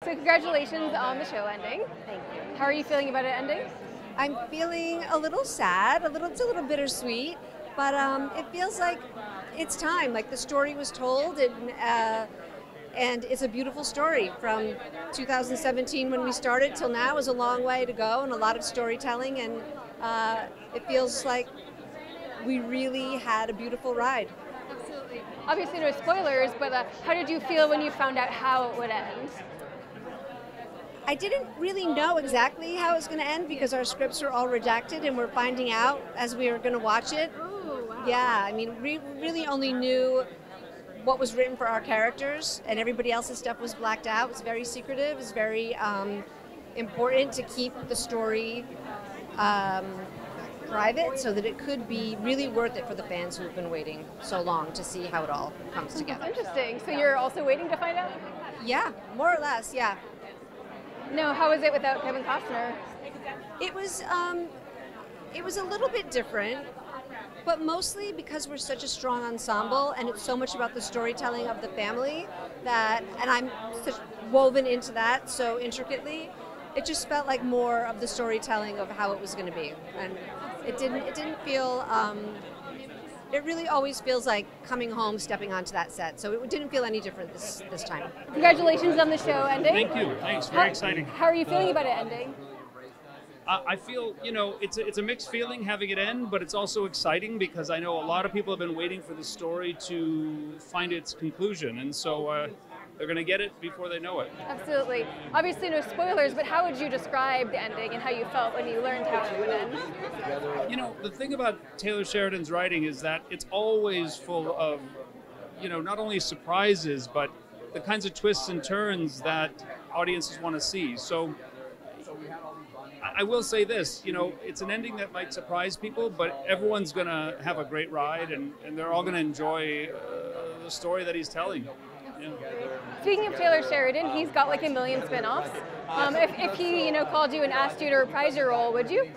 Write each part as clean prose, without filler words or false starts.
So congratulations on the show ending. Thank you. How are you feeling about it ending? I'm feeling a little sad, it's a little bittersweet, but it feels like it's time. Like the story was told, and it's a beautiful story. From 2017 when we started till now is a long way to go, and a lot of storytelling, and it feels like we really had a beautiful ride. Absolutely. Obviously no spoilers, but how did you feel when you found out how it would end? I didn't really know exactly how it was going to end because our scripts were all redacted, and we're finding out as we were going to watch it. Oh, wow. Yeah, I mean, we really only knew what was written for our characters, and everybody else's stuff was blacked out. It was very secretive. It was very important to keep the story private so that it could be really worth it for the fans who've been waiting so long to see how it all comes together. Interesting. So you're also waiting to find out? Yeah, more or less, yeah. No, how was it without Kevin Costner? It was a little bit different, but mostly because we're such a strong ensemble and it's so much about the storytelling of the family and I'm woven into that so intricately, it just felt like more of the storytelling of how it was going to be. And it didn't feel, it really always feels like coming home, stepping onto that set. So it didn't feel any different this time. Congratulations on the show ending. Thank you. Thanks. Very exciting. How are you feeling about it ending? I feel, it's a mixed feeling having it end, but it's also exciting because I know a lot of people have been waiting for the story to find its conclusion, and so they're going to get it before they know it. Absolutely. Obviously no spoilers, but how would you describe the ending and how you felt when you learned how it would end? The thing about Taylor Sheridan's writing is that it's always full of, not only surprises, but the kinds of twists and turns that audiences want to see. So I will say this, it's an ending that might surprise people, but everyone's going to have a great ride, and they're all going to enjoy the story that he's telling. Yeah. Speaking of Taylor Sheridan, he's got like a million spin-offs. If he, called you and asked you to reprise your role, would you?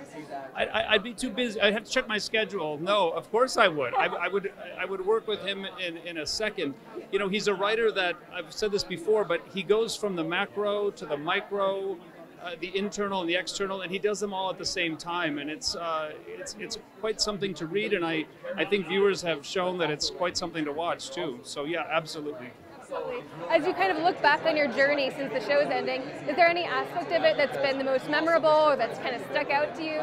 I'd be too busy. I'd have to check my schedule. No, of course I would. I would work with him in a second. He's a writer that, I've said this before, but he goes from the macro to the micro, the internal and the external, and he does them all at the same time. And it's quite something to read, and I think viewers have shown that it's quite something to watch too. So yeah, absolutely. As you kind of look back on your journey since the show's ending, is there any aspect of it that's been the most memorable or that's kind of stuck out to you?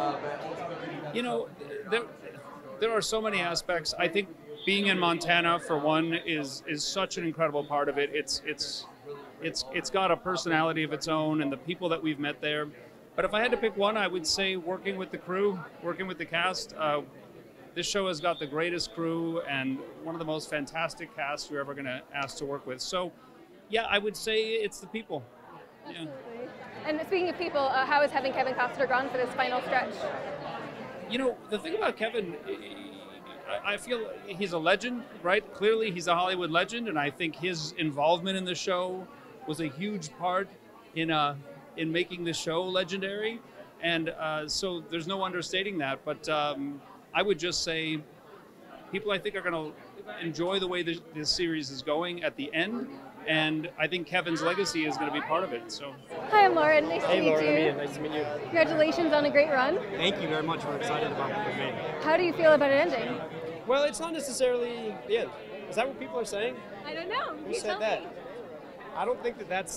There are so many aspects. I think being in Montana, for one, is such an incredible part of it. It's got a personality of its own, and the people that we've met there. But if I had to pick one, I would say working with the crew, working with the cast. This show has got the greatest crew and one of the most fantastic casts you're ever going to ask to work with. So, yeah, I would say it's the people. Yeah. And speaking of people, how is having Kevin Costner gone for this final stretch? The thing about Kevin, I feel he's a legend, right? Clearly, he's a Hollywood legend, and I think his involvement in the show was a huge part in making the show legendary. And so there's no understating that, but I would just say people, I think, are going to enjoy the way this series is going at the end, and I think Kevin's legacy is going to be part of it. So. Hi, I'm Lauren. Nice to meet Lauren, you. I'm Ian. Nice to meet you. Congratulations on a great run. Thank you very much. We're excited about what we made. How do you feel about it ending? Well, it's not necessarily the end. Is that what people are saying? I don't know. Who said that? I don't think that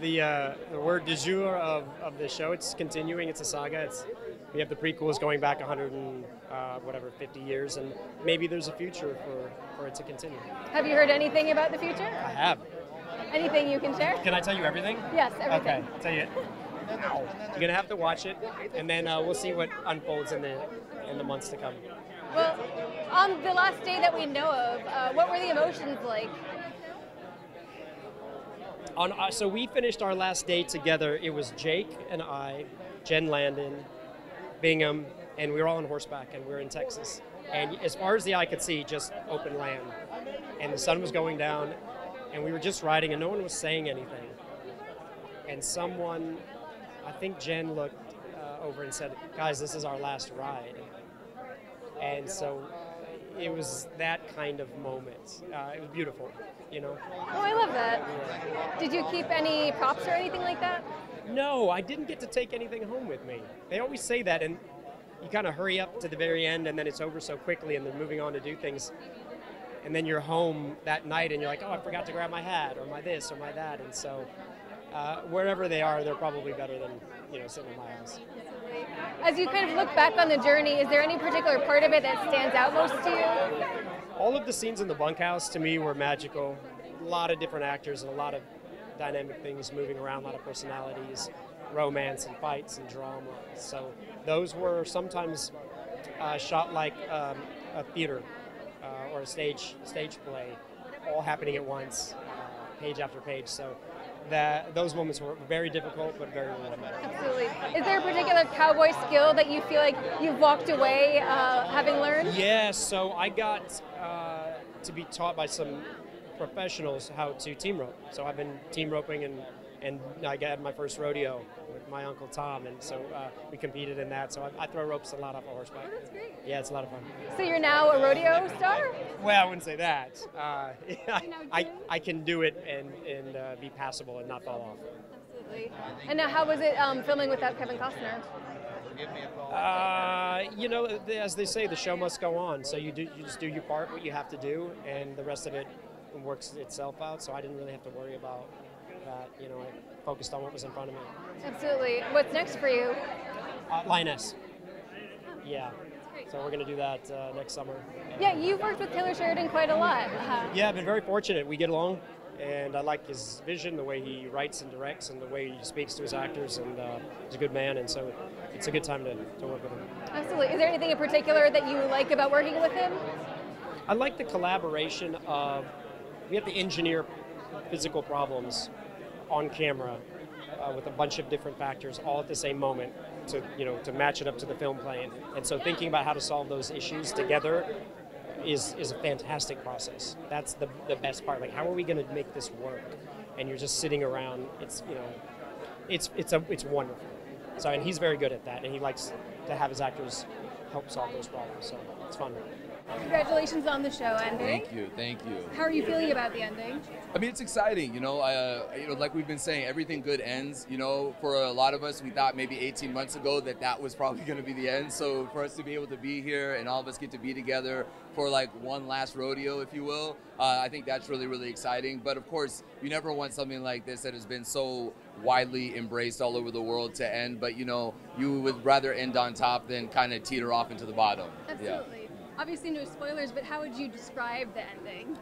the word du jour of the show. It's continuing. It's a saga. We have the prequels going back 50 years, and maybe there's a future for it to continue. Have you heard anything about the future? I have. Anything you can share? Can I tell you everything? Yes, everything. Okay, I'll tell you. You're gonna have to watch it, and then we'll see what unfolds in the months to come. Well, on the last day that we know of, what were the emotions like? So we finished our last day together. It was Jake and I, Jen Landon, Bingham, and we were all on horseback, and we were in Texas. And as far as the eye could see, just open land. And the sun was going down, and we were just riding, and no one was saying anything. And someone, I think Jen looked over and said, "Guys, this is our last ride." And so it was that kind of moment. It was beautiful, you know. Oh, I love that. Did you keep any props or anything like that? No, I didn't get to take anything home with me. They always say that, and you kind of hurry up to the very end, and then it's over so quickly, and they're moving on to do things. And then you're home that night, and you're like, oh, I forgot to grab my hat, or my this, or my that. And so wherever they are, they're probably better than, you know, sitting in my house. As you kind of look back on the journey, is there any particular part of it that stands out most to you? All of the scenes in the bunkhouse, to me, were magical. A lot of different actors and a lot of dynamic things moving around, a lot of personalities, romance and fights and drama. So those were sometimes shot like a theater or a stage play, all happening at once, page after page. So those moments were very difficult, but very rewarding. Absolutely. Is there a particular cowboy skill that you feel like you've walked away having learned? Yeah, so I got to be taught by some professionals how to team rope. So I've been team roping, and I got my first rodeo with my Uncle Tom, and so we competed in that. So I throw ropes a lot off a horseback. Oh, that's great. Yeah, it's a lot of fun. So you're now a rodeo star? Well, I wouldn't say that. I can do it and be passable and not fall off. Absolutely. And now, how was it filming without Kevin Costner? You know, as they say, the show must go on. So you just do your part, what you have to do, and the rest of it works itself out. So I didn't really have to worry about that. You know, I focused on what was in front of me. Absolutely. What's next for you? Lioness. Yeah. So we're going to do that next summer. Yeah, you've worked with Taylor Sheridan quite a lot. Yeah, I've been very fortunate. We get along, and I like his vision, the way he writes and directs, and the way he speaks to his actors, and he's a good man, and so it's a good time to work with him. Absolutely. Is there anything in particular that you like about working with him? I like the collaboration of, we have to engineer physical problems on camera with a bunch of different factors all at the same moment to match it up to the film plan. And so thinking about how to solve those issues together is a fantastic process. That's the best part. Like, how are we going to make this work? And you're just sitting around. It's wonderful. So, and he's very good at that, and he likes to have his actors help solve those problems. So it's fun. Congratulations on the show ending. Thank you. How are you feeling about the ending? I mean, it's exciting, like we've been saying, everything good ends. You know, for a lot of us, we thought maybe 18 months ago that was probably going to be the end. So for us to be able to be here and all of us get to be together for like one last rodeo, if you will, I think that's really, really exciting. But of course, you never want something like this that has been so widely embraced all over the world to end. But, you would rather end on top than kind of teeter off into the bottom. Absolutely. Yeah. Obviously no spoilers, but how would you describe the ending?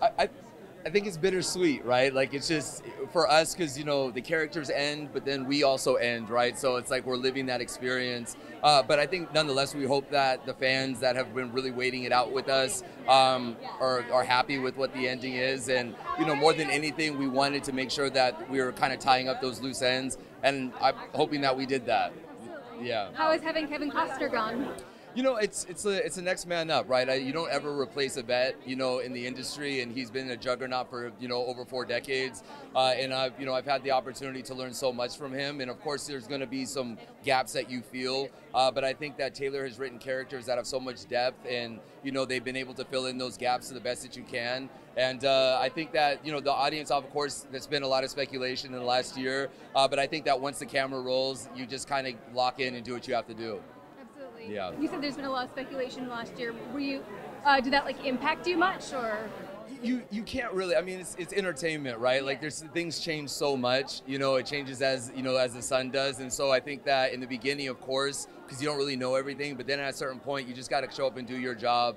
I think it's bittersweet, right? Like, it's just for us because, the characters end, but then we also end, right? So it's like we're living that experience. But I think nonetheless, we hope that the fans that have been really waiting it out with us are happy with what the ending is. And, more than anything, we wanted to make sure that we were kind of tying up those loose ends. And I'm hoping that we did that. Absolutely. Yeah. How is having Kevin Costner gone? It's the next man up, right? You don't ever replace a vet, in the industry, and he's been a juggernaut for, over 4 decades. And I've had the opportunity to learn so much from him. And of course, there's going to be some gaps that you feel, but I think that Taylor has written characters that have so much depth, and they've been able to fill in those gaps to the best that you can. And I think that the audience, of course, there's been a lot of speculation in the last year, but I think that once the camera rolls, you just kind of lock in and do what you have to do. Yeah. You said there's been a lot of speculation last year. Were you? Did that impact you much, or? You can't really. I mean, it's entertainment, right? Yeah. Like, things change so much. It changes as as the sun does, and so I think that in the beginning, of course, because you don't really know everything, but then at a certain point, you just got to show up and do your job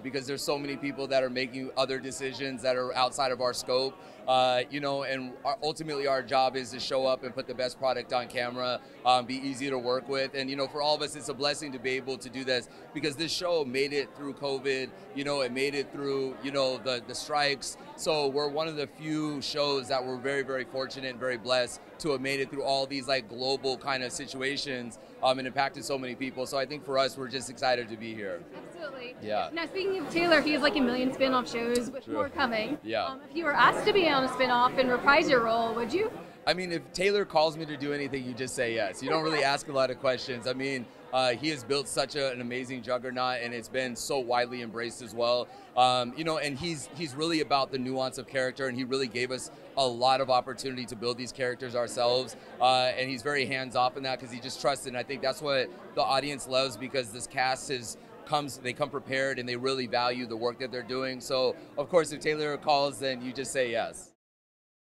because there's so many people that are making other decisions that are outside of our scope. And ultimately our job is to show up and put the best product on camera, be easy to work with. And, for all of us, it's a blessing to be able to do this because this show made it through COVID, it made it through, the strikes. So we're one of the few shows that we're very, very fortunate and very blessed to have made it through all these global kind of situations and impacted so many people. So I think for us, we're just excited to be here. Absolutely. Yeah. Now, speaking of Taylor, he has a million spin-off shows with more coming. Yeah. If you were asked to be on a spin-off and reprise your role, would you? I mean, if Taylor calls me to do anything, you just say yes. You don't really ask a lot of questions. I mean, he has built such an amazing juggernaut, and it's been so widely embraced as well. You know, and he's really about the nuance of character, and he really gave us a lot of opportunity to build these characters ourselves. And he's very hands-off in that because he just trusts it. And I think that's what the audience loves, because this cast they come prepared and they really value the work that they're doing. So, of course, if Taylor calls, then you just say yes.